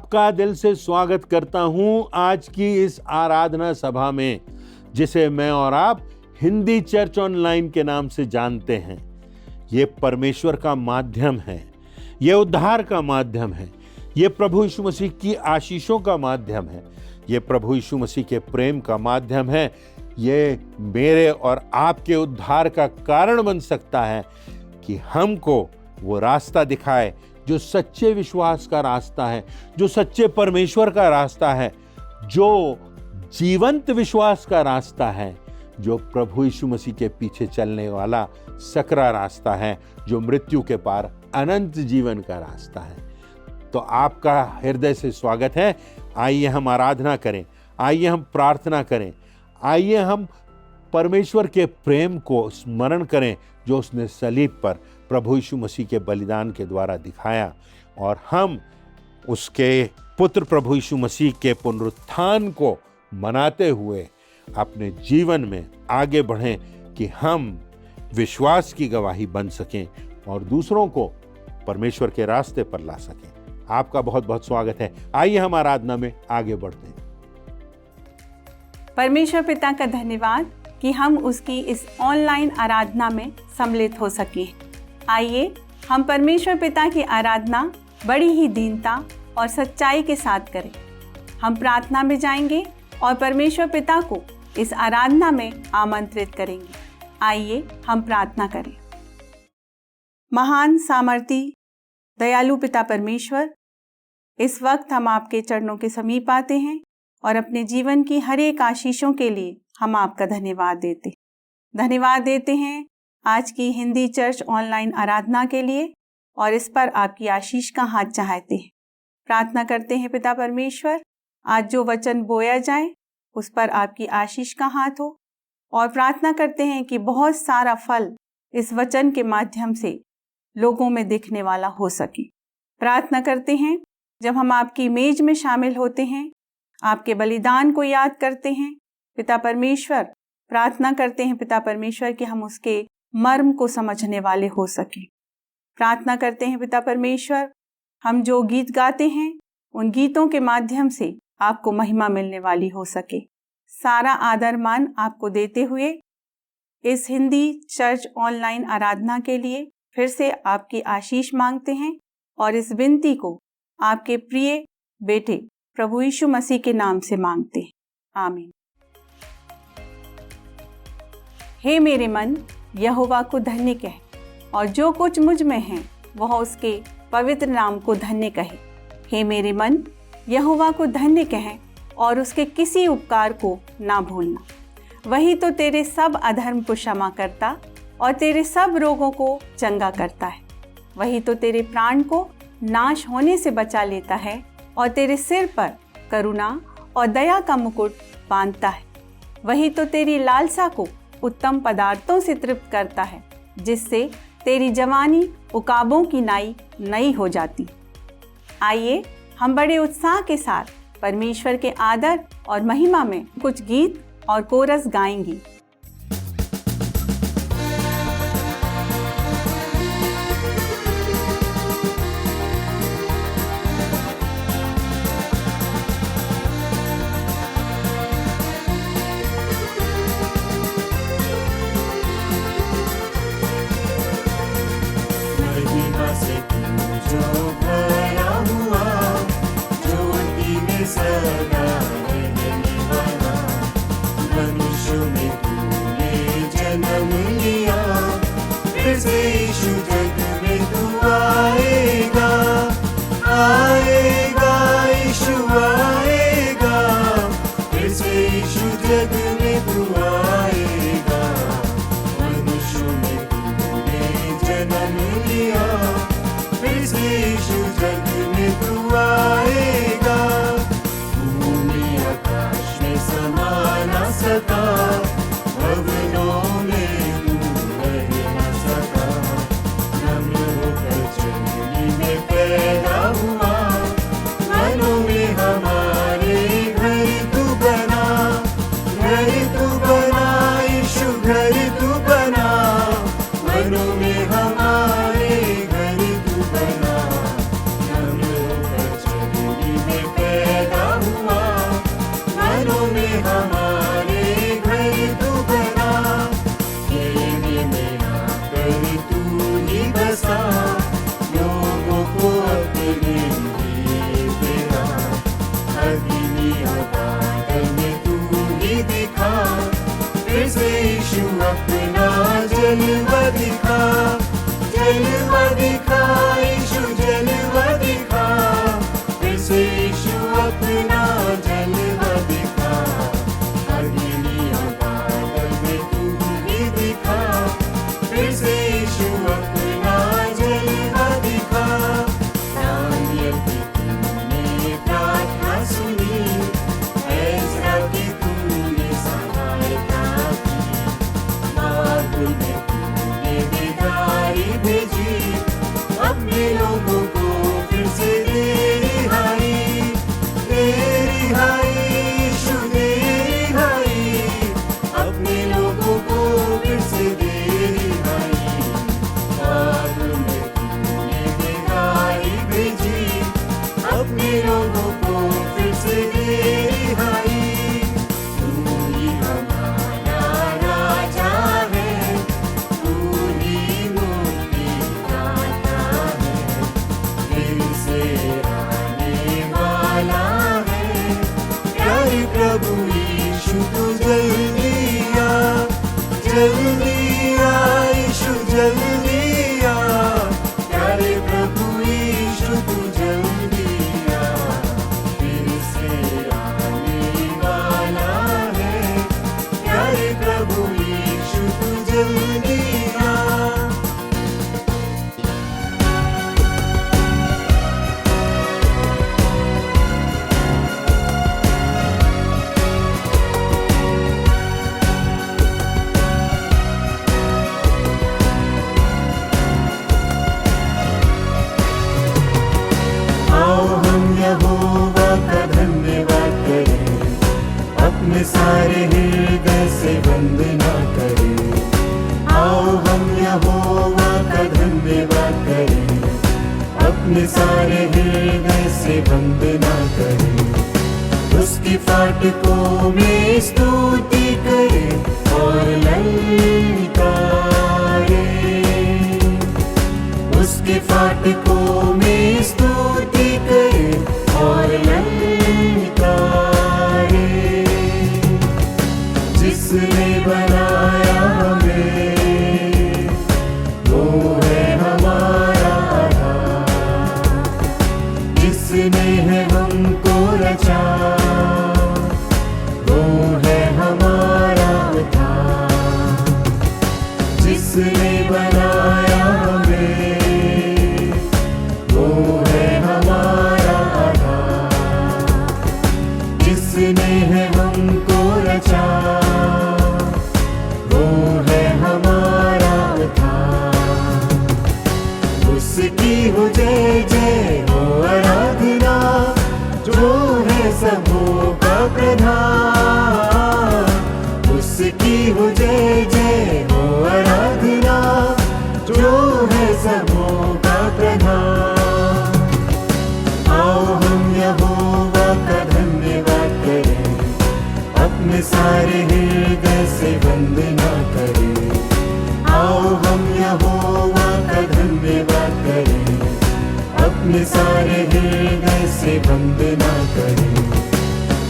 आपका दिल से स्वागत करता हूं आज की इस आराधना सभा में, जिसे मैं और आप हिंदी चर्च ऑनलाइन के नाम से जानते हैं। ये परमेश्वर का माध्यम है, ये उद्धार का माध्यम है, ये प्रभु यीशु मसीह की आशीषों का माध्यम है, ये प्रभु यीशु मसीह के प्रेम का माध्यम है। ये मेरे और आपके उद्धार का कारण बन सकता है कि हमको वो रास्ता दिखाए जो सच्चे विश्वास का रास्ता है, जो सच्चे परमेश्वर का रास्ता है, जो जीवंत विश्वास का रास्ता है, जो प्रभु यीशु मसीह के पीछे चलने वाला सकरा रास्ता है, जो मृत्यु के पार अनंत जीवन का रास्ता है। तो आपका हृदय से स्वागत है। आइए हम आराधना करें, आइए हम प्रार्थना करें, आइए हम परमेश्वर के प्रेम को स्मरण करें जो उसने सलीब पर प्रभु यीशु मसीह के बलिदान के द्वारा दिखाया, और हम उसके पुत्र प्रभु यीशु मसीह के पुनरुत्थान को मनाते हुए अपने जीवन में आगे बढ़ें कि हम विश्वास की गवाही बन सकें और दूसरों को परमेश्वर के रास्ते पर ला सकें। आपका बहुत बहुत स्वागत है। आइए हम आराधना में आगे बढ़ते हैं। परमेश्वर पिता का धन्यवाद कि हम उसकी इस ऑनलाइन आराधना में सम्मिलित हो सके। आइए हम परमेश्वर पिता की आराधना बड़ी ही दीनता और सच्चाई के साथ करें। हम प्रार्थना में जाएंगे और परमेश्वर पिता को इस आराधना में आमंत्रित करेंगे। आइए हम प्रार्थना करें। महान सामर्थी दयालु पिता परमेश्वर, इस वक्त हम आपके चरणों के समीप आते हैं और अपने जीवन की हर एक आशीषों के लिए हम आपका धन्यवाद देते हैं आज की हिंदी चर्च ऑनलाइन आराधना के लिए, और इस पर आपकी आशीष का हाथ चाहते हैं। प्रार्थना करते हैं पिता परमेश्वर, आज जो वचन बोया जाए उस पर आपकी आशीष का हाथ हो, और प्रार्थना करते हैं कि बहुत सारा फल इस वचन के माध्यम से लोगों में दिखने वाला हो सके। प्रार्थना करते हैं जब हम आपकी मेज में शामिल होते हैं, आपके बलिदान को याद करते हैं पिता परमेश्वर, प्रार्थना करते हैं पिता परमेश्वर कि हम उसके मर्म को समझने वाले हो सके। प्रार्थना करते हैं पिता परमेश्वर, हम जो गीत गाते हैं उन गीतों के माध्यम से आपको महिमा मिलने वाली हो सके। सारा आदर मान आपको देते हुए इस हिंदी चर्च ऑनलाइन आराधना के लिए फिर से आपकी आशीष मांगते हैं, और इस विनती को आपके प्रिय बेटे प्रभु यीशु मसीह के नाम से मांगते हैं। आमीन। हे मेरे मन, यहोवा को धन्य कह, और जो कुछ मुझ में है वह उसके पवित्र नाम को धन्य कहे। हे मेरे मन, यहोवा को धन्य कह और उसके किसी उपकार को ना भूलना। वही तो तेरे सब अधर्म को क्षमा करता और तेरे सब रोगों को चंगा करता है। वही तो तेरे प्राण को नाश होने से बचा लेता है और तेरे सिर पर करुणा और दया का मुकुट बांधता है। वही तो तेरी लालसा को उत्तम पदार्थों से तृप्त करता है, जिससे तेरी जवानी उकाबों की नाई नई हो जाती। आइए हम बड़े उत्साह के साथ परमेश्वर के आदर और महिमा में कुछ गीत और कोरस गाएंगी। यीशु अपना जलवा दिखा, जलवा दिखा, यीशु जलवा दिखा, फिर से यीशु अपना जलवा दिखा, अग्नि और बादल में तू ही दिखा, फिर से यीशु अपना जलवा दिखा। दानियल की तूने प्रार्थना सुनी, एज़रा की तूने सहायता की, बाबुल में तूने बेदारी भेजी, अपने लोगों को फिर से दे रिहाई, दे रिहाई, यीशु दे रिहाई, अपने लोगों को फिर से दे रिहाई। बाबुल में तूने बेदारी भेजी, अपने लोगों को फिर से दे रिहाई। तू ही हमारा राजा है, तू ही मुक्ति दाता है, फिर से आने वाला है, प्यारे प्रभु यीशु तू जल्दी आ, जल्दी आ, यीशु जल्दी आ, प्यारे प्रभु यीशु तू जल्दी आ, फिर से आने वाला है, प्यारे प्रभु यीशु तू जल्दी आ। आओ हम यहोवा का धन्यवाद करें, अपने सारे हृदय से वंदना करें। आओ हम यहोवा का धन्यवाद करें, अपने सारे हृदय से वंदना करें। उसकी फाटकों में स्तुति करें और ललकारें, उसके फाटकों में स्तुति करें और ललकारें। जिसने बनाया हमें, वो है हमारा आधार, जिसने है हमको रचा, वो है हमारा उद्धार। जिसने बनाया हमें, वो है हमारा आधार, जिसने है हमको रचा, वो है हमारा उद्धार। उसकी हो जय जय हो आराधना, जो है सबों का प्रधान। उसकी हो जय जय हो आराधना, जो है सबों का प्रधान। आओ हम यहोवा का धन्यवाद करें, अपने सारे हृदय से वंदना करें। आओ हम यहोवा का धन्यवाद करें, अपने सारे हृदय से वंदना करें।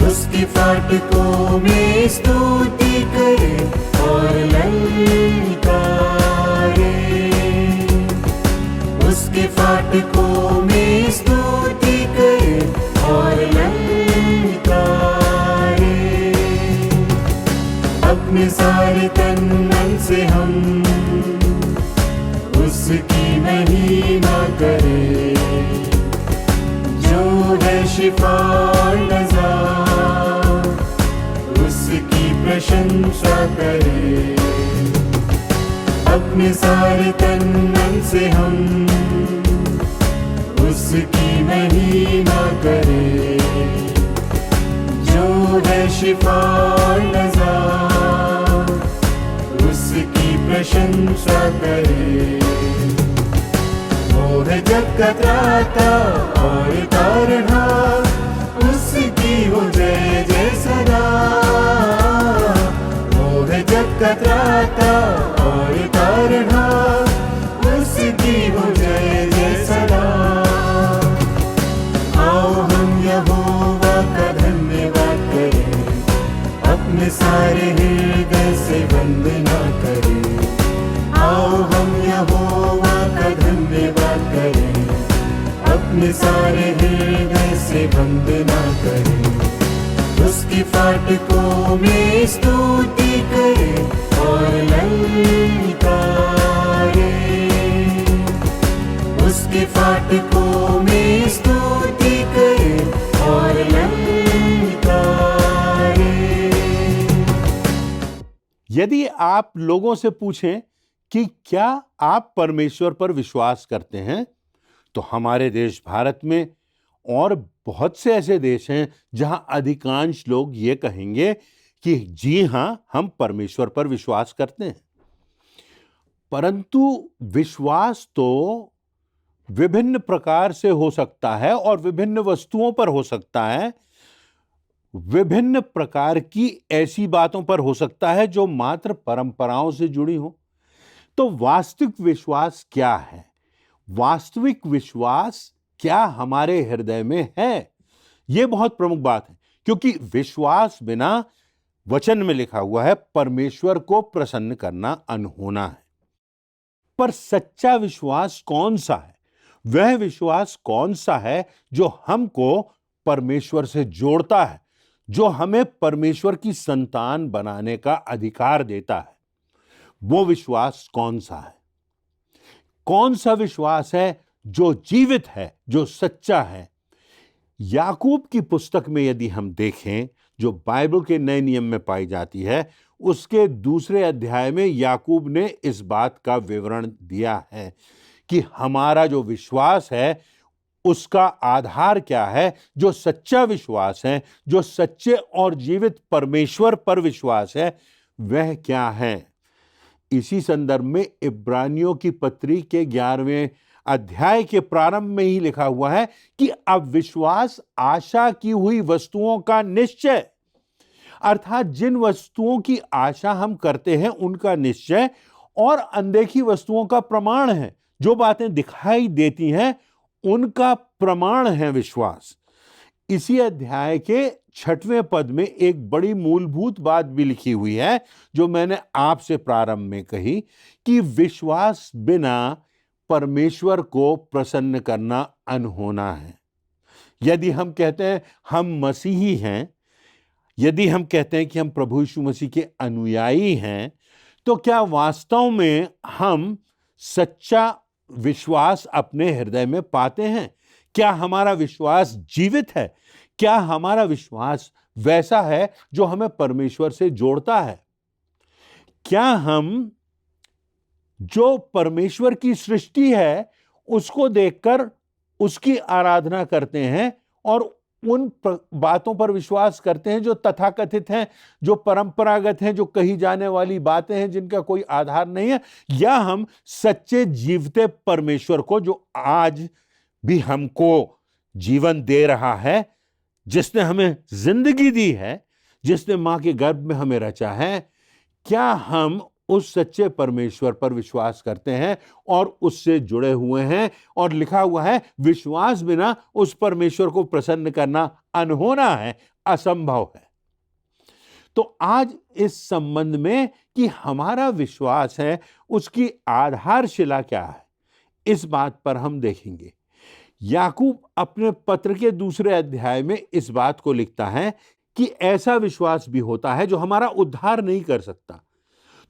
उसकी फाटकों में स्तुति करें और ललकारें, उसके फाटकों में स्तुति करें और ललकारें। अपने सारे तन मन से हम उसकी महिमा करें, जो है शिफा और नज़ार, उसकी प्रशंसा करें। अपने सारे तन मन से हम उसकी महिमा करें, जो है शिफा और नज़ार, उसकी प्रशंसा करें। वो है जग का त्राता और तारणहार, उसकी हो जय जय सदा। वो है जग का त्राता और तारणहार, उसकी हो जय जय सदा। आओ हम यहोवा का धन्यवाद करें, अपने सारे हृदय से वंदना करें। आओ हम यहोवा का धन्यवाद करें, अपने सारे हृदय से वंदना करें। उसकी फाटकों में स्तुति करें और ललकारें, उसके फाटकों में स्तुति करें और ललकारें। यदि आप लोगों से पूछें कि क्या आप परमेश्वर पर विश्वास करते हैं, तो हमारे देश भारत में और बहुत से ऐसे देश हैं जहां अधिकांश लोग ये कहेंगे कि जी हां, हम परमेश्वर पर विश्वास करते हैं। परंतु विश्वास तो विभिन्न प्रकार से हो सकता है और विभिन्न वस्तुओं पर हो सकता है, विभिन्न प्रकार की ऐसी बातों पर हो सकता है जो मात्र परंपराओं से जुड़ी हो। तो वास्तविक विश्वास क्या है? वास्तविक विश्वास क्या हमारे हृदय में है? यह बहुत प्रमुख बात है, क्योंकि विश्वास बिना वचन में लिखा हुआ है परमेश्वर को प्रसन्न करना अनहोना है। पर सच्चा विश्वास कौन सा है? वह विश्वास कौन सा है जो हमको परमेश्वर से जोड़ता है, जो हमें परमेश्वर की संतान बनाने का अधिकार देता है? वो विश्वास कौन सा है? कौन सा विश्वास है जो जीवित है, जो सच्चा है? याकूब की पुस्तक में यदि हम देखें, जो बाइबल के नए नियम में पाई जाती है, उसके 2 अध्याय में याकूब ने इस बात का विवरण दिया है कि हमारा जो विश्वास है उसका आधार क्या है। जो सच्चा विश्वास है, जो सच्चे और जीवित परमेश्वर पर विश्वास है, वह क्या है? इसी संदर्भ में इब्रानियों की पत्री के 11वें अध्याय के प्रारंभ में ही लिखा हुआ है कि अब विश्वास आशा की हुई वस्तुओं का निश्चय, अर्थात जिन वस्तुओं की आशा हम करते हैं उनका निश्चय, और अनदेखी वस्तुओं का प्रमाण है। जो बातें दिखाई देती हैं उनका प्रमाण है विश्वास। इसी अध्याय के 6वें पद में एक बड़ी मूलभूत बात भी लिखी हुई है, जो मैंने आपसे प्रारंभ में कही कि विश्वास बिना परमेश्वर को प्रसन्न करना अनहोना है। यदि हम कहते हैं हम मसीही हैं, यदि हम कहते हैं कि हम प्रभु यीशु मसीह के अनुयायी हैं, तो क्या वास्तव में हम सच्चा विश्वास अपने हृदय में पाते हैं? क्या हमारा विश्वास जीवित है? क्या हमारा विश्वास वैसा है जो हमें परमेश्वर से जोड़ता है? क्या हम जो परमेश्वर की सृष्टि है उसको देखकर उसकी आराधना करते हैं और उन बातों पर विश्वास करते हैं जो तथाकथित हैं, जो परंपरागत हैं, जो कही जाने वाली बातें हैं जिनका कोई आधार नहीं है? या हम सच्चे जीवते परमेश्वर को, जो आज भी हमको जीवन दे रहा है, जिसने हमें जिंदगी दी है, जिसने मां के गर्भ में हमें रचा है, क्या हम उस सच्चे परमेश्वर पर विश्वास करते हैं और उससे जुड़े हुए हैं? और लिखा हुआ है विश्वास बिना उस परमेश्वर को प्रसन्न करना अनहोना है, असंभव है। तो आज इस संबंध में कि हमारा विश्वास है उसकी आधारशिला क्या है, इस बात पर हम देखेंगे। याकूब अपने पत्र के 2 अध्याय में इस बात को लिखता है कि ऐसा विश्वास भी होता है जो हमारा उद्धार नहीं कर सकता।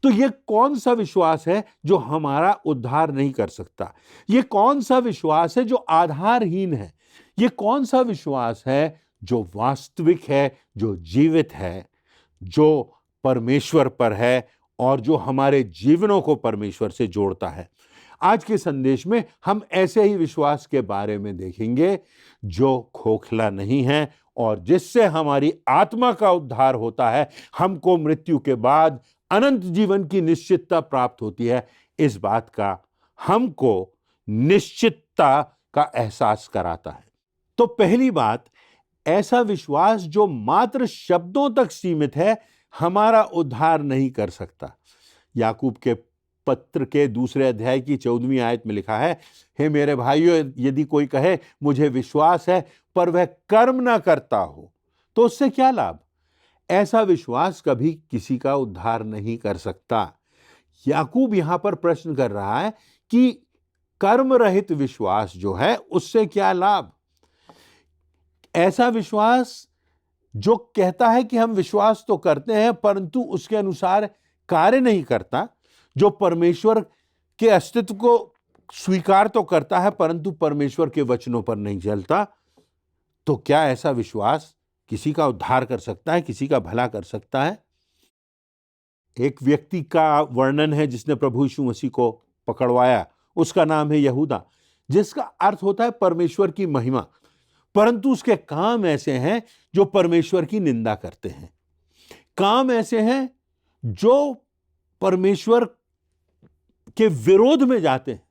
तो यह कौन सा विश्वास है जो हमारा उद्धार नहीं कर सकता? यह कौन सा विश्वास है जो आधारहीन है? यह कौन सा विश्वास है जो वास्तविक है, जो जीवित है, जो परमेश्वर पर है और जो हमारे जीवनों को परमेश्वर से जोड़ता है? आज के संदेश में हम ऐसे ही विश्वास के बारे में देखेंगे जो खोखला नहीं है और जिससे हमारी आत्मा का उद्धार होता है, हमको मृत्यु के बाद अनंत जीवन की निश्चितता प्राप्त होती है। इस बात का हमको निश्चितता का एहसास कराता है। तो पहली बात, ऐसा विश्वास जो मात्र शब्दों तक सीमित है हमारा उद्धार नहीं कर सकता। याकूब के पत्र के 2 अध्याय की 14वीं आयत में लिखा है, हे मेरे भाइयों, यदि कोई कहे मुझे विश्वास है पर वह कर्म ना करता हो तो उससे क्या लाभ? ऐसा विश्वास कभी किसी का उद्धार नहीं कर सकता। याकूब यहां पर प्रश्न कर रहा है कि कर्म रहित विश्वास जो है उससे क्या लाभ। ऐसा विश्वास जो कहता है कि हम विश्वास तो करते हैं परंतु उसके अनुसार कार्य नहीं करता, जो परमेश्वर के अस्तित्व को स्वीकार तो करता है परंतु परमेश्वर के वचनों पर नहीं चलता, तो क्या ऐसा विश्वास किसी का उद्धार कर सकता है, किसी का भला कर सकता है? एक व्यक्ति का वर्णन है जिसने प्रभु यीशु मसीह को पकड़वाया, उसका नाम है यहूदा, जिसका अर्थ होता है परमेश्वर की महिमा, परंतु उसके काम ऐसे हैं जो परमेश्वर की निंदा करते हैं। काम ऐसे हैं जो परमेश्वर के विरोध में जाते हैं।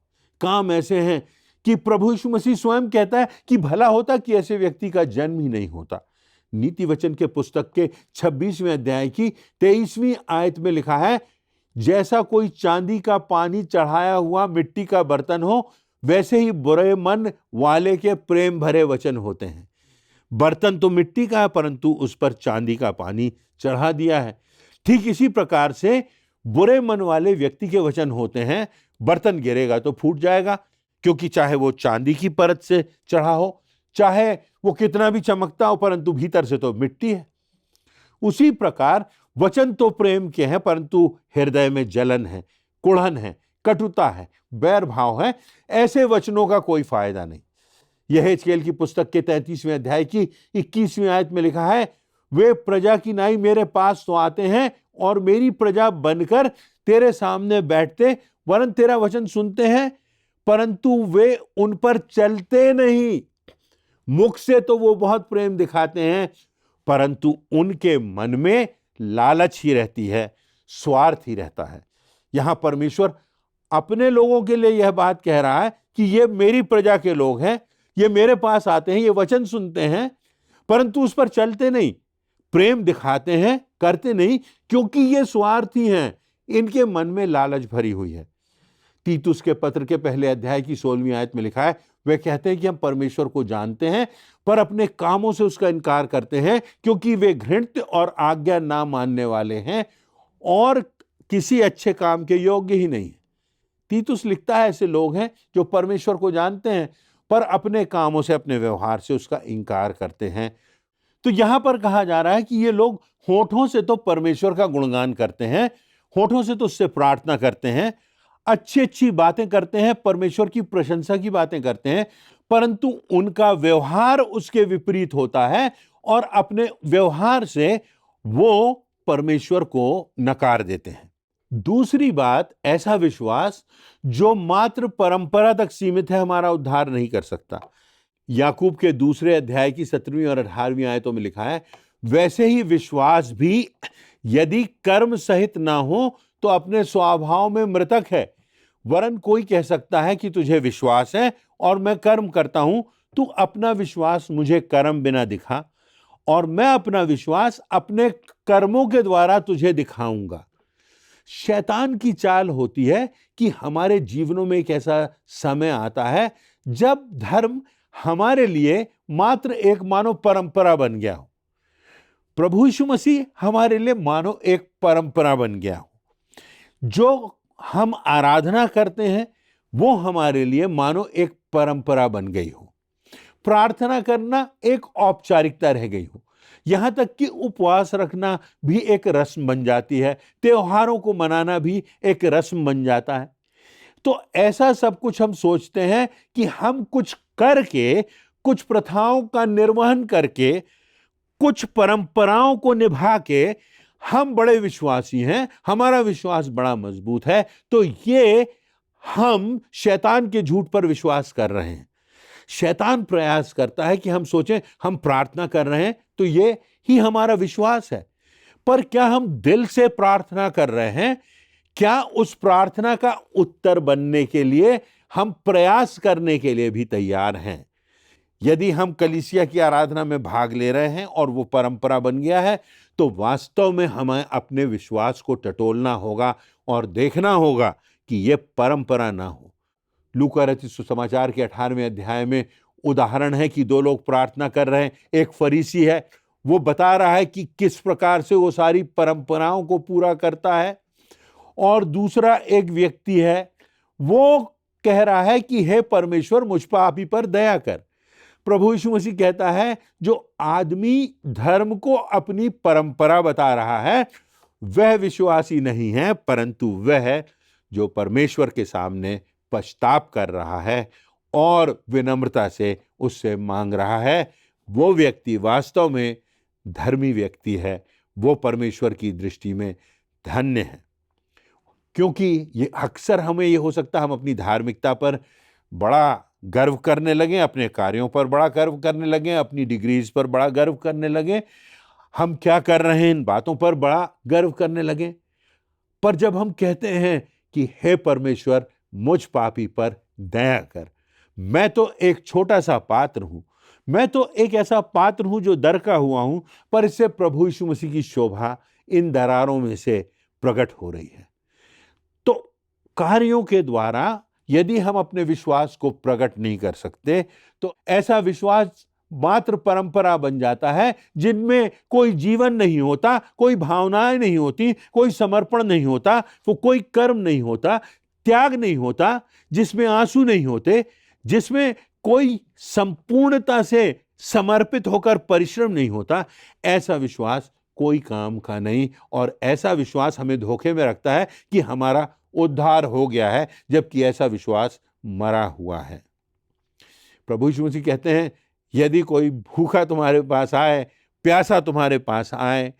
काम ऐसे हैं कि प्रभु यीशु मसीह स्वयं कहता है कि भला होता कि ऐसे व्यक्ति का जन्म ही नहीं होता। नीति वचन के पुस्तक के 26वें अध्याय की 23वीं आयत में लिखा है, जैसा कोई चांदी का पानी चढ़ाया हुआ मिट्टी का बर्तन हो, वैसे ही बुरे मन वाले के प्रेम भरे वचन होते हैं। बर्तन तो मिट्टी का है परंतु उस पर चांदी का पानी चढ़ा दिया है। ठीक इसी प्रकार से बुरे मन वाले व्यक्ति के वचन होते हैं। बर्तन गिरेगा तो फूट जाएगा, क्योंकि चाहे वो चांदी की परत से चढ़ा हो, चाहे वो कितना भी चमकता हो, परंतु भीतर से तो मिट्टी है। उसी प्रकार वचन तो प्रेम के हैं परंतु हृदय में जलन है, कुढ़न है, कटुता है, बैर भाव है। ऐसे वचनों का कोई फायदा नहीं। यहेजकेल की पुस्तक के 33वें अध्याय की 21वीं आयत में लिखा है, वे प्रजा की नाई मेरे पास तो आते हैं और मेरी प्रजा बनकर तेरे सामने बैठते, वरन तेरा वचन सुनते हैं परंतु वे उन पर चलते नहीं। मुख से तो वो बहुत प्रेम दिखाते हैं परंतु उनके मन में लालच ही रहती है, स्वार्थ ही रहता है। यहां परमेश्वर अपने लोगों के लिए यह बात कह रहा है कि ये मेरी प्रजा के लोग हैं, ये मेरे पास आते हैं, ये वचन सुनते हैं परंतु उस पर चलते नहीं, प्रेम दिखाते हैं, करते नहीं, क्योंकि ये स्वार्थी हैं, इनके मन में लालच भरी हुई है। तीतुस के पत्र के पहले अध्याय की 16वीं आयत में लिखा है, वे कहते हैं कि हम परमेश्वर को जानते हैं पर अपने कामों से उसका इनकार करते हैं, क्योंकि वे घृणित और आज्ञा ना मानने वाले हैं और किसी अच्छे काम के योग्य ही नहीं। तीतुस लिखता है ऐसे लोग हैं जो परमेश्वर को जानते हैं पर अपने कामों से, अपने व्यवहार से उसका इनकार करते हैं। तो यहां पर कहा जा रहा है कि ये लोग होठों से तो परमेश्वर का गुणगान करते हैं, होठों से तो उससे प्रार्थना करते हैं, अच्छी अच्छी बातें करते हैं, परमेश्वर की प्रशंसा की बातें करते हैं, परंतु उनका व्यवहार उसके विपरीत होता है और अपने व्यवहार से वो परमेश्वर को नकार देते हैं। दूसरी बात, ऐसा विश्वास जो मात्र परंपरा तक सीमित है हमारा उद्धार नहीं कर सकता। याकूब के दूसरे अध्याय की 17वीं और 18वीं आयतों में लिखा है, वैसे ही विश्वास भी यदि कर्म सहित ना हो तो अपने स्वभाव में मृतक है। वरन कोई कह सकता है कि तुझे विश्वास है और मैं कर्म करता हूं, तू अपना विश्वास मुझे कर्म बिना दिखा और मैं अपना विश्वास अपने कर्मों के द्वारा तुझे दिखाऊंगा। शैतान की चाल होती है कि हमारे जीवनों में एक ऐसा समय आता है जब धर्म हमारे लिए मात्र एक मानो परंपरा बन गया हो। प्रभु यीशु मसीह हमारे लिए मानो एक परंपरा बन गया हो। जो हम आराधना करते हैं वो हमारे लिए मानो एक परंपरा बन गई हो। प्रार्थना करना एक औपचारिकता रह गई हो। यहां तक कि उपवास रखना भी एक रस्म बन जाती है, त्योहारों को मनाना भी एक रस्म बन जाता है। तो ऐसा सब कुछ हम सोचते हैं कि हम कुछ करके, कुछ प्रथाओं का निर्वहन करके, कुछ परंपराओं को निभा के हम बड़े विश्वासी हैं, हमारा विश्वास बड़ा मजबूत है। तो ये हम शैतान के झूठ पर विश्वास कर रहे हैं। शैतान प्रयास करता है कि हम सोचें हम प्रार्थना कर रहे हैं तो ये ही हमारा विश्वास है। पर क्या हम दिल से प्रार्थना कर रहे हैं? क्या उस प्रार्थना का उत्तर बनने के लिए हम प्रयास करने के लिए भी तैयार हैं? यदि हम कलीसिया की आराधना में भाग ले रहे हैं और वो परंपरा बन गया है तो वास्तव में हमें अपने विश्वास को टटोलना होगा और देखना होगा कि ये परंपरा ना हो। लूका रचित सुसमाचार के 18वें अध्याय में उदाहरण है कि दो लोग प्रार्थना कर रहे हैं। एक फरीसी है, वो बता रहा है कि किस प्रकार से वो सारी परंपराओं को पूरा करता है। और दूसरा एक व्यक्ति है, वो कह रहा है कि हे परमेश्वर, मुझ पापी पर दया कर। प्रभु यीशु मसीह कहता है, जो आदमी धर्म को अपनी परंपरा बता रहा है वह विश्वासी नहीं है, परंतु वह है जो परमेश्वर के सामने पछताप कर रहा है और विनम्रता से उससे मांग रहा है। वो व्यक्ति वास्तव में धर्मी व्यक्ति है, वो परमेश्वर की दृष्टि में धन्य है। क्योंकि ये अक्सर हमें ये हो सकता है हम अपनी धार्मिकता पर बड़ा गर्व करने लगें, अपने कार्यों पर बड़ा गर्व करने लगें, अपनी डिग्रीज पर बड़ा गर्व करने लगें, हम क्या कर रहे हैं इन बातों पर बड़ा गर्व करने लगें। पर जब हम कहते हैं कि हे परमेश्वर, मुझ पापी पर दया कर, मैं तो एक छोटा सा पात्र हूं, मैं तो एक ऐसा पात्र हूं जो दरका हुआ हूं, पर इससे प्रभु यीशु मसीह की शोभा इन दरारों में से प्रकट हो रही है। तो कार्यों के द्वारा यदि हम अपने विश्वास को प्रकट नहीं कर सकते तो ऐसा विश्वास मात्र परंपरा बन जाता है, जिनमें कोई जीवन नहीं होता, कोई भावनाएं नहीं होती, कोई समर्पण नहीं होता, वो कोई कर्म नहीं होता, त्याग नहीं होता, जिसमें आंसू नहीं होते, जिसमें कोई संपूर्णता से समर्पित होकर परिश्रम नहीं होता। ऐसा विश्वास कोई काम का नहीं, और ऐसा विश्वास हमें धोखे में रखता है कि हमारा उद्धार हो गया है, जबकि ऐसा विश्वास मरा हुआ है। प्रभु यीशु मसीह कहते हैं, यदि कोई भूखा तुम्हारे पास आए, प्यासा तुम्हारे पास आए,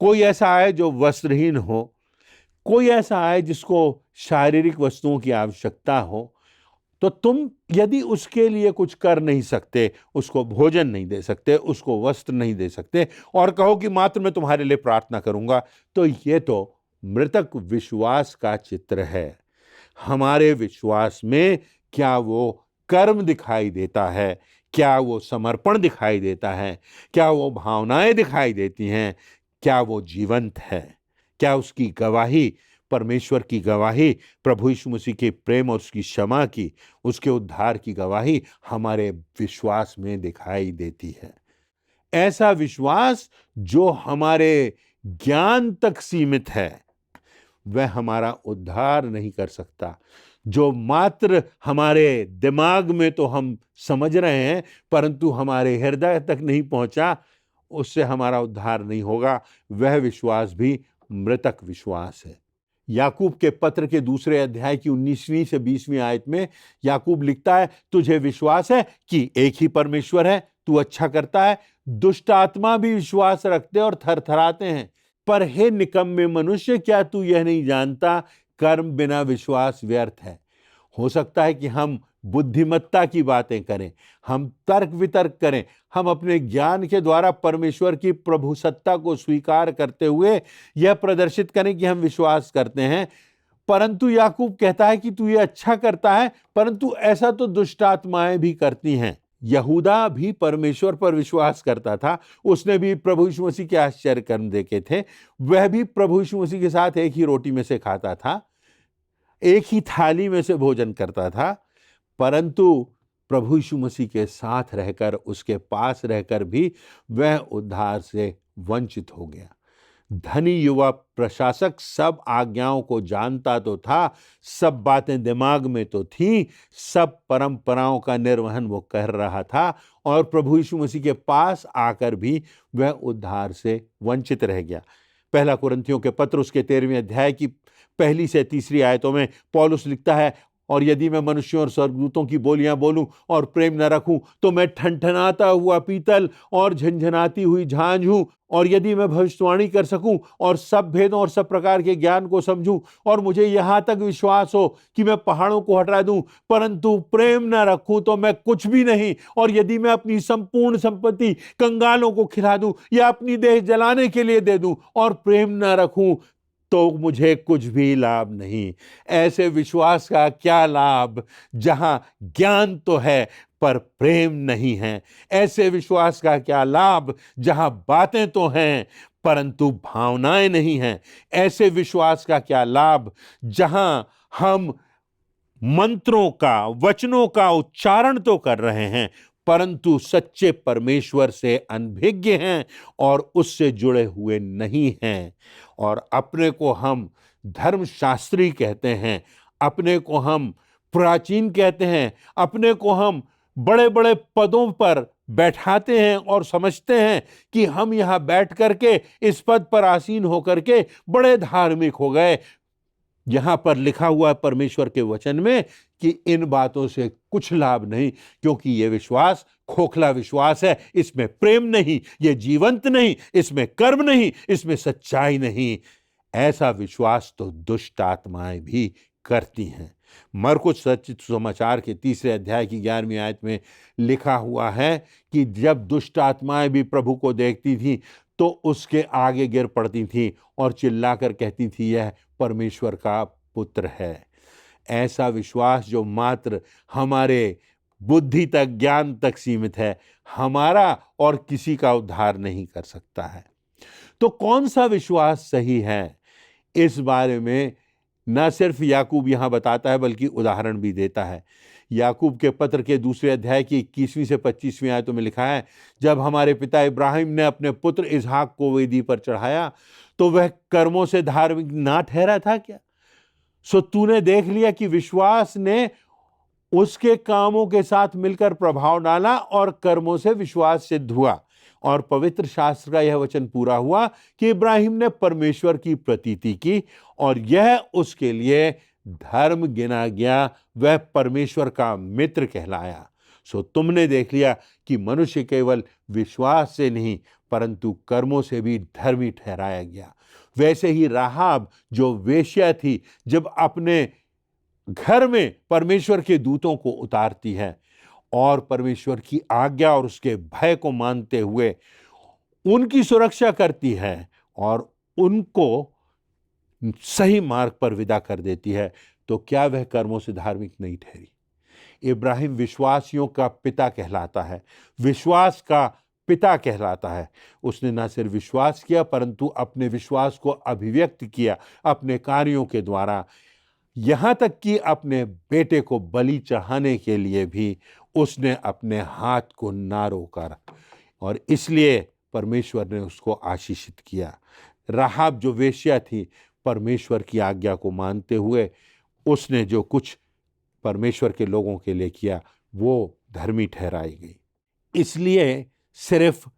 कोई ऐसा आए जो वस्त्रहीन हो, कोई ऐसा आए जिसको शारीरिक वस्तुओं की आवश्यकता हो, तो तुम यदि उसके लिए कुछ कर नहीं सकते, उसको भोजन नहीं दे सकते, उसको वस्त्र नहीं दे सकते, और कहो कि मात्र मैं तुम्हारे लिए प्रार्थना करूंगा, तो ये तो मृतक विश्वास का चित्र है। हमारे विश्वास में क्या वो कर्म दिखाई देता है? क्या वो समर्पण दिखाई देता है? क्या वो भावनाएं दिखाई देती हैं? क्या वो जीवंत है? क्या उसकी गवाही, परमेश्वर की गवाही, प्रभु यीशु मसीह के प्रेम और उसकी क्षमा की, उसके उद्धार की गवाही हमारे विश्वास में दिखाई देती है? ऐसा विश्वास जो हमारे ज्ञान तक सीमित है, वह हमारा उद्धार नहीं कर सकता। जो मात्र हमारे दिमाग में तो हम समझ रहे हैं, परंतु हमारे हृदय तक नहीं पहुंचा, उससे हमारा उद्धार नहीं होगा। वह विश्वास भी मृतक विश्वास है। याकूब के पत्र के दूसरे अध्याय की 19वीं से 20वीं आयत में याकूब लिखता है, तुझे विश्वास है कि एक ही परमेश्वर है, तू अच्छा करता है। दुष्ट आत्मा भी विश्वास रखते और थरथराते हैं। पर हे निकम्मे मनुष्य, क्या तू यह नहीं जानता, कर्म बिना विश्वास व्यर्थ है। हो सकता है कि हम बुद्धिमत्ता की बातें करें, हम तर्क वितर्क करें, हम अपने ज्ञान के द्वारा परमेश्वर की प्रभु सत्ता को स्वीकार करते हुए यह प्रदर्शित करें कि हम विश्वास करते हैं, परंतु याकूब कहता है कि तू ये अच्छा करता है, परंतु ऐसा तो दुष्ट आत्माएं भी करती हैं। यहूदा भी परमेश्वर पर विश्वास करता था, उसने भी प्रभु यीशु मसीह के आश्चर्य कर्म देखे थे, वह भी प्रभु यीशु मसीह के साथ एक ही रोटी में से खाता था, एक ही थाली में से भोजन करता था, परंतु प्रभु यीशु मसीह के साथ रहकर, उसके पास रहकर भी वह उद्धार से वंचित हो गया। धनी युवा प्रशासक सब आज्ञाओं को जानता तो था, सब बातें दिमाग में तो थीं, सब परंपराओं का निर्वहन वो कर रहा था, और प्रभु यीशु मसीह के पास आकर भी वह उद्धार से वंचित रह गया। पहला कुरिन्थियों के पत्र उसके 13वें अध्याय की 1 से 3 आयतों में पौलुस लिखता है, और यदि मैं मनुष्यों और स्वर्गदूतों की बोलियां बोलूं और प्रेम न रखूं, तो मैं ठनठनाता हुआ पीतल और झंझनाती हुई झांझ हूं। और यदि मैं भविष्यवाणी कर सकूं और सब भेदों और सब प्रकार के ज्ञान को समझूं, और मुझे यहां तक विश्वास हो कि मैं पहाड़ों को हटा दूं, परंतु प्रेम न रखूं तो मैं कुछ भी नहीं। और यदि मैं अपनी संपूर्ण संपत्ति कंगालों को खिला दूं या अपनी देह जलाने के लिए दे दूं और प्रेम न रखूं, तो मुझे कुछ भी लाभ नहीं। ऐसे विश्वास का क्या लाभ जहां ज्ञान तो है पर प्रेम नहीं है। ऐसे विश्वास का क्या लाभ जहां बातें तो हैं परंतु भावनाएं नहीं हैं। ऐसे विश्वास का क्या लाभ जहां हम मंत्रों का, वचनों का उच्चारण तो कर रहे हैं परंतु सच्चे परमेश्वर से अनभिज्ञ हैं और उससे जुड़े हुए नहीं हैं। और अपने को हम धर्मशास्त्री कहते हैं, अपने को हम प्राचीन कहते हैं, अपने को हम बड़े बड़े पदों पर बैठाते हैं और समझते हैं कि हम यहाँ बैठ करके इस पद पर आसीन होकर के बड़े धार्मिक हो गए। यहाँ पर लिखा हुआ है परमेश्वर के वचन में कि इन बातों से कुछ लाभ नहीं, क्योंकि ये विश्वास खोखला विश्वास है, इसमें प्रेम नहीं, ये जीवंत नहीं, इसमें कर्म नहीं, इसमें सच्चाई नहीं। ऐसा विश्वास तो दुष्ट आत्माएं भी करती हैं। मरकुस रचित समाचार के 3 अध्याय की 11वीं आयत में लिखा हुआ है कि जब दुष्ट आत्माएं भी प्रभु को देखती थीं तो उसके आगे गिर पड़ती थीं और चिल्लाकर कहती थी, यह परमेश्वर का पुत्र है। ऐसा विश्वास जो मात्र हमारे बुद्धि तक, ज्ञान तक सीमित है, हमारा और किसी का उद्धार नहीं कर सकता है। तो कौन सा विश्वास सही है, इस बारे में न सिर्फ याकूब यहाँ बताता है बल्कि उदाहरण भी देता है। याकूब के पत्र के 2 अध्याय की 21वीं से 25वीं आयतों में लिखा है, जब हमारे पिता इब्राहिम ने अपने पुत्र इसहाक को वेदी पर चढ़ाया तो वह कर्मों से धार्मिक ना ठहरा था क्या? सो तूने देख लिया कि विश्वास ने उसके कामों के साथ मिलकर प्रभाव डाला और कर्मों से विश्वास सिद्ध हुआ। और पवित्र शास्त्र का यह वचन पूरा हुआ कि इब्राहिम ने परमेश्वर की प्रतीति की और यह उसके लिए धर्म गिना गया, वह परमेश्वर का मित्र कहलाया। सो तुमने देख लिया कि मनुष्य केवल विश्वास से नहीं परंतु कर्मों से भी धर्मी ठहराया गया। वैसे ही राहाब जो वेश्या थी, जब अपने घर में परमेश्वर के दूतों को उतारती है और परमेश्वर की आज्ञा और उसके भय को मानते हुए उनकी सुरक्षा करती है और उनको सही मार्ग पर विदा कर देती है, तो क्या वह कर्मों से धार्मिक नहीं ठहरी? इब्राहिम विश्वासियों का पिता कहलाता है, विश्वास का पिता कहलाता है। उसने न सिर्फ विश्वास किया परंतु अपने विश्वास को अभिव्यक्त किया अपने कार्यों के द्वारा। यहाँ तक कि अपने बेटे को बलि चढ़ाने के लिए भी उसने अपने हाथ को ना रोका और इसलिए परमेश्वर ने उसको आशीषित किया। राहाब जो वेश्या थी, परमेश्वर की आज्ञा को मानते हुए उसने जो कुछ परमेश्वर के लोगों के लिए किया वो धर्मी ठहराई गई। इसलिए सिर्फ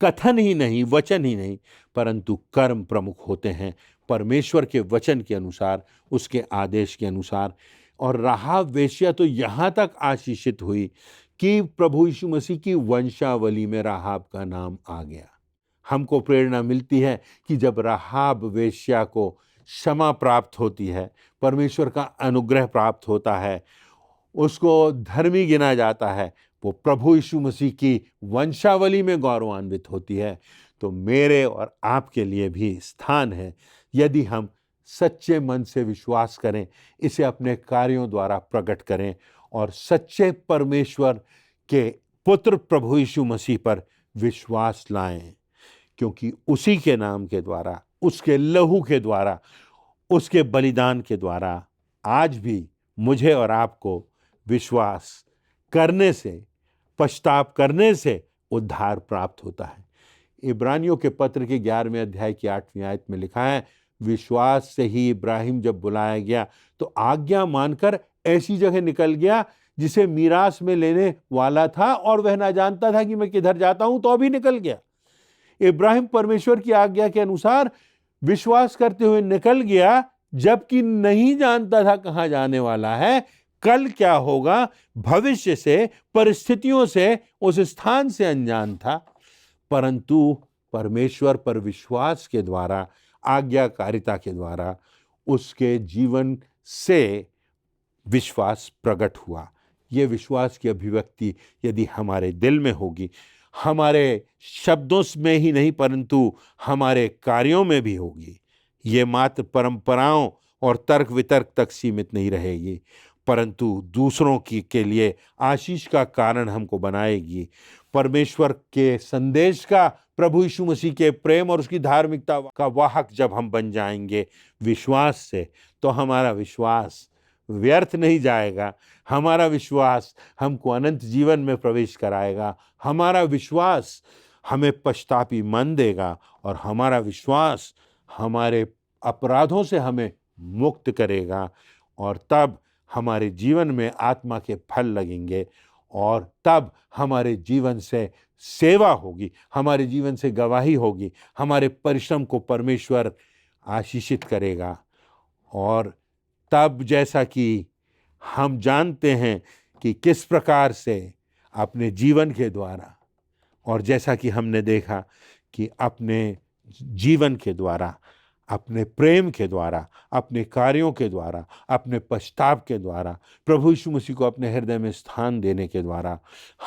कथन ही नहीं, वचन ही नहीं, परंतु कर्म प्रमुख होते हैं परमेश्वर के वचन के अनुसार, उसके आदेश के अनुसार। और राहाब वेश्या तो यहाँ तक आशीषित हुई कि प्रभु यीशु मसीह की वंशावली में राहाब का नाम आ गया। हमको प्रेरणा मिलती है कि जब राहाब वेश्या को क्षमा प्राप्त होती है, परमेश्वर का अनुग्रह प्राप्त होता है, उसको धर्मी गिना जाता है, वो प्रभु यीशु मसीह की वंशावली में गौरवान्वित होती है। तो मेरे और आपके लिए भी स्थान है, यदि हम सच्चे मन से विश्वास करें, इसे अपने कार्यों द्वारा प्रकट करें और सच्चे परमेश्वर के पुत्र प्रभु यीशु मसीह पर विश्वास लाएं, क्योंकि उसी के नाम के द्वारा, उसके लहू के द्वारा, उसके बलिदान के द्वारा आज भी मुझे और आपको विश्वास करने से, पश्चाताप करने से उद्धार प्राप्त होता है। इब्रानियों के पत्र के 11वें अध्याय की 8वीं आयत में लिखा है, विश्वास से ही इब्राहिम जब बुलाया गया तो आज्ञा मानकर ऐसी जगह निकल गया जिसे मीरास में लेने वाला था और वह ना जानता था कि मैं किधर जाता हूं, तो अभी निकल गया। इब्राहिम परमेश्वर की आज्ञा के अनुसार विश्वास करते हुए निकल गया, जबकि नहीं जानता था कहां जाने वाला है, कल क्या होगा, भविष्य से, परिस्थितियों से, उस स्थान से अनजान था। परंतु परमेश्वर पर विश्वास के द्वारा, आज्ञाकारिता के द्वारा उसके जीवन से विश्वास प्रकट हुआ। ये विश्वास की अभिव्यक्ति यदि हमारे दिल में होगी, हमारे शब्दों में ही नहीं परंतु हमारे कार्यों में भी होगी, ये मात्र परंपराओं और तर्क वितर्क तक सीमित नहीं रहेगी, परंतु दूसरों के लिए आशीष का कारण हमको बनाएगी। परमेश्वर के संदेश का, प्रभु यीशु मसीह के प्रेम और उसकी धार्मिकता का वाहक जब हम बन जाएंगे विश्वास से, तो हमारा विश्वास व्यर्थ नहीं जाएगा। हमारा विश्वास हमको अनंत जीवन में प्रवेश कराएगा। हमारा विश्वास हमें पश्चातापी मन देगा और हमारा विश्वास हमारे अपराधों से हमें मुक्त करेगा। और तब हमारे जीवन में आत्मा के फल लगेंगे और तब हमारे जीवन से सेवा होगी, हमारे जीवन से गवाही होगी, हमारे परिश्रम को परमेश्वर आशीषित करेगा। और तब जैसा कि हम जानते हैं कि किस प्रकार से अपने जीवन के द्वारा, और जैसा कि हमने देखा कि अपने जीवन के द्वारा, अपने प्रेम के द्वारा, अपने कार्यों के द्वारा, अपने पश्चाताप के द्वारा, प्रभु यीशु मसीह को अपने हृदय में स्थान देने के द्वारा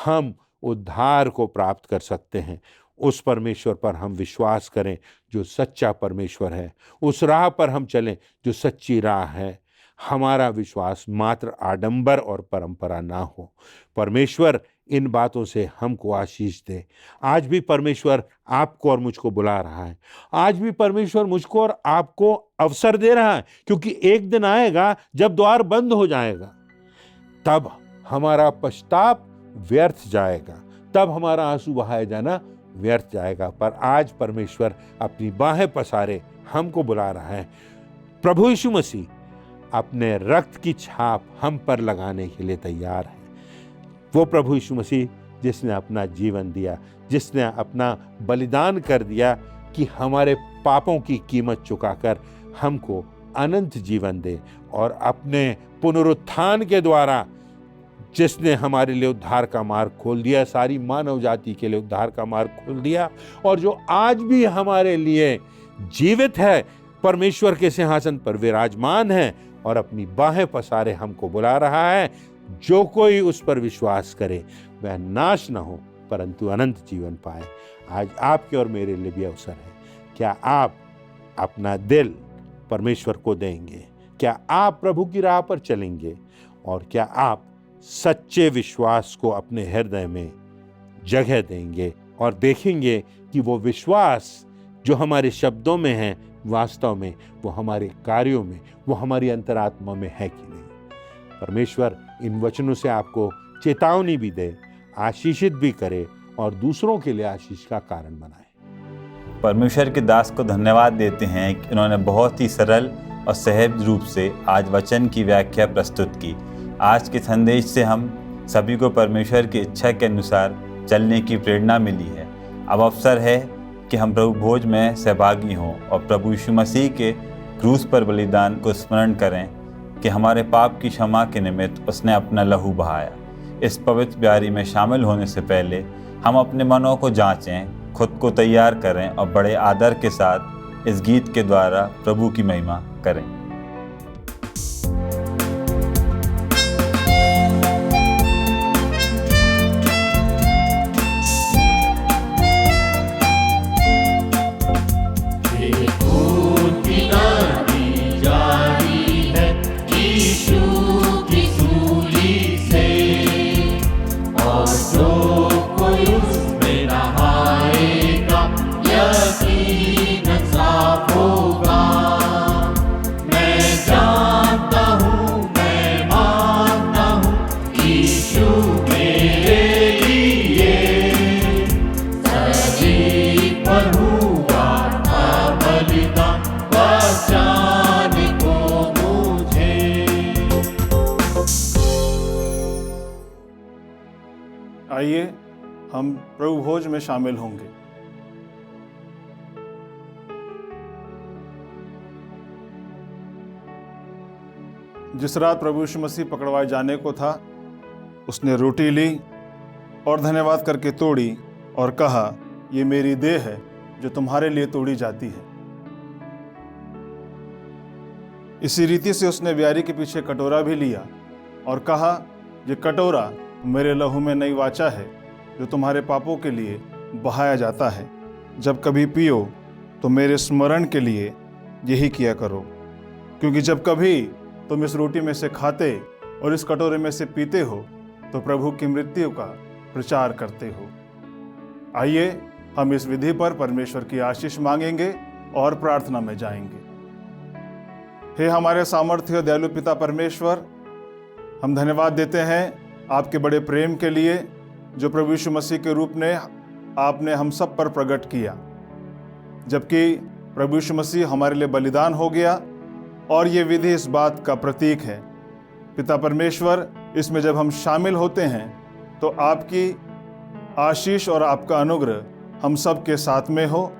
हम उद्धार को प्राप्त कर सकते हैं। उस परमेश्वर पर हम विश्वास करें जो सच्चा परमेश्वर है, उस राह पर हम चलें जो सच्ची राह है। हमारा विश्वास मात्र आडंबर और परंपरा ना हो। परमेश्वर इन बातों से हमको आशीष दे। आज भी परमेश्वर आपको और मुझको बुला रहा है। आज भी परमेश्वर मुझको और आपको अवसर दे रहा है, क्योंकि एक दिन आएगा जब द्वार बंद हो जाएगा, तब हमारा पश्चाताप व्यर्थ जाएगा, तब हमारा आंसू बहाया जाना व्यर्थ जाएगा। पर आज परमेश्वर अपनी बाहें पसारे हमको बुला रहा है। प्रभु यीशु मसीह अपने रक्त की छाप हम पर लगाने के लिए तैयार है। वो प्रभु यीशु मसीह जिसने अपना जीवन दिया, जिसने अपना बलिदान कर दिया कि हमारे पापों की कीमत चुकाकर हमको अनंत जीवन दे, और अपने पुनरुत्थान के द्वारा जिसने हमारे लिए उद्धार का मार्ग खोल दिया, सारी मानव जाति के लिए उद्धार का मार्ग खोल दिया, और जो आज भी हमारे लिए जीवित है, परमेश्वर के सिंहासन पर विराजमान है और अपनी बाहें पसारे हमको बुला रहा है। जो कोई उस पर विश्वास करे वह नाश न हो परंतु अनंत जीवन पाए। आज आपके और मेरे लिए भी अवसर है। क्या आप अपना दिल परमेश्वर को देंगे? क्या आप प्रभु की राह पर चलेंगे? और क्या आप सच्चे विश्वास को अपने हृदय में जगह देंगे और देखेंगे कि वो विश्वास जो हमारे शब्दों में है, वास्तव में वो हमारे कार्यों में, वो हमारी अंतरात्मा में है कि नहीं? परमेश्वर इन वचनों से आपको चेतावनी भी दे, आशीषित भी करे और दूसरों के लिए आशीष का कारण बनाए। परमेश्वर के दास को धन्यवाद देते हैं कि उन्होंने बहुत ही सरल और सहज रूप से आज वचन की व्याख्या प्रस्तुत की। आज के संदेश से हम सभी को परमेश्वर की इच्छा के अनुसार चलने की प्रेरणा मिली है। अब अवसर है कि हम प्रभु भोज में सहभागी हों और प्रभु यीशु मसीह के क्रूस पर बलिदान को स्मरण करें कि हमारे पाप की क्षमा के निमित्त उसने अपना लहू बहाया। इस पवित्र ब्यारी में शामिल होने से पहले हम अपने मनों को जांचें, खुद को तैयार करें और बड़े आदर के साथ इस गीत के द्वारा प्रभु की महिमा करें। आइए हम प्रभु भोज में शामिल होंगे। जिस रात प्रभु यीशु मसीह पकड़वाए जाने को था, उसने रोटी ली और धन्यवाद करके तोड़ी और कहा, ये मेरी देह है जो तुम्हारे लिए तोड़ी जाती है। इसी रीति से उसने ब्यारी के पीछे कटोरा भी लिया और कहा, ये कटोरा मेरे लहू में नई वाचा है जो तुम्हारे पापों के लिए बहाया जाता है। जब कभी पियो तो मेरे स्मरण के लिए यही किया करो। क्योंकि जब कभी तुम इस रोटी में से खाते और इस कटोरे में से पीते हो तो प्रभु की मृत्यु का प्रचार करते हो। आइए हम इस विधि पर परमेश्वर की आशीष मांगेंगे और प्रार्थना में जाएंगे। हे हमारे सामर्थ्य दयालु पिता परमेश्वर, हम धन्यवाद देते हैं आपके बड़े प्रेम के लिए जो प्रभु यीशु मसीह के रूप में आपने हम सब पर प्रकट किया, जबकि प्रभु यीशु मसीह हमारे लिए बलिदान हो गया और ये विधि इस बात का प्रतीक है। पिता परमेश्वर, इसमें जब हम शामिल होते हैं तो आपकी आशीष और आपका अनुग्रह हम सब के साथ में हो।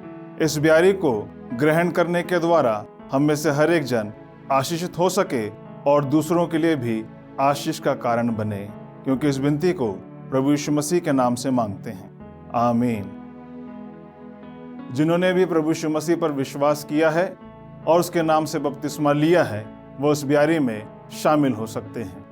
इस ब्यारी को ग्रहण करने के द्वारा हम में से हर एक जन आशीषित हो सके और दूसरों के लिए भी आशीष का कारण बने, क्योंकि इस विनती को प्रभु यीशु मसीह के नाम से मांगते हैं, आमीन। जिन्होंने भी प्रभु यीशु मसीह पर विश्वास किया है और उसके नाम से बपतिस्मा लिया है, वो इस ब्यारी में शामिल हो सकते हैं।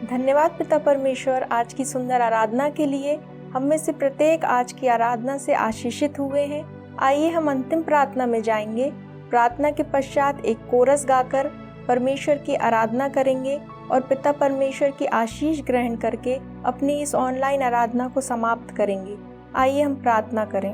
धन्यवाद पिता परमेश्वर आज की सुंदर आराधना के लिए। हम में से प्रत्येक आज की आराधना से आशीषित हुए हैं। आइए हम अंतिम प्रार्थना में जाएंगे। प्रार्थना के पश्चात एक कोरस गाकर परमेश्वर की आराधना करेंगे और पिता परमेश्वर की आशीष ग्रहण करके अपनी इस ऑनलाइन आराधना को समाप्त करेंगे। आइए हम प्रार्थना करें।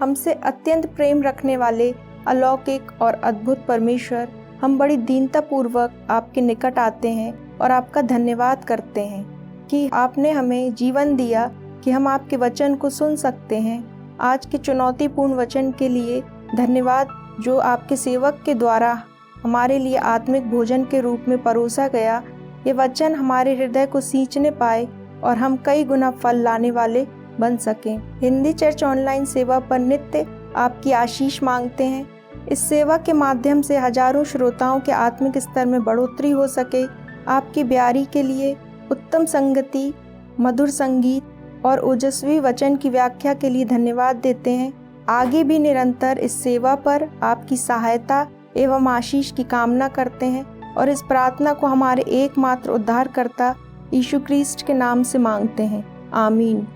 हमसे अत्यंत प्रेम रखने वाले अलौकिक और अद्भुत परमेश्वर, हम बड़ी दीनता पूर्वक आपके निकट आते हैं और आपका धन्यवाद करते हैं कि आपने हमें जीवन दिया कि हम आपके वचन को सुन सकते हैं। आज के चुनौतीपूर्ण वचन के लिए धन्यवाद जो आपके सेवक के द्वारा हमारे लिए आत्मिक भोजन के रूप में परोसा गया। ये वचन हमारे हृदय को सींचने पाए और हम कई गुना फल लाने वाले बन सकें। हिंदी चर्च ऑनलाइन सेवा पर नित्य आपकी आशीष मांगते हैं। इस सेवा के माध्यम से हजारों श्रोताओं के आत्मिक स्तर में बढ़ोतरी हो सके। आपकी ब्यारी के लिए उत्तम संगति, मधुर संगीत और ओजस्वी वचन की व्याख्या के लिए धन्यवाद देते हैं। आगे भी निरंतर इस सेवा पर आपकी सहायता एवं आशीष की कामना करते हैं और इस प्रार्थना को हमारे एकमात्र उद्धारकर्ता यीशु क्रिस्ट के नाम से मांगते हैं, आमीन।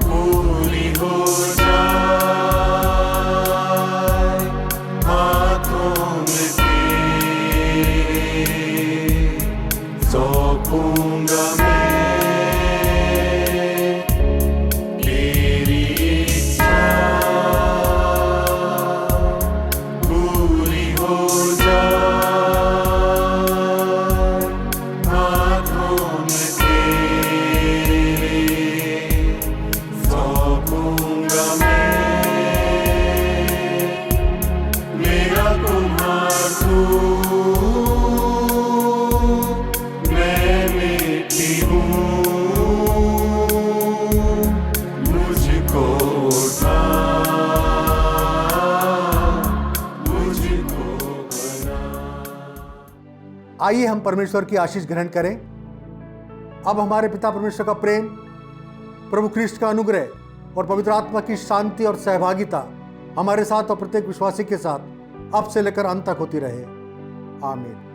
पूरी हो जा। आइए हम परमेश्वर की आशीष ग्रहण करें। अब हमारे पिता परमेश्वर का प्रेम, प्रभु ख्रीष्ट का अनुग्रह और पवित्र आत्मा की शांति और सहभागिता हमारे साथ और प्रत्येक विश्वासी के साथ अब से लेकर अंत तक होती रहे। आमीन।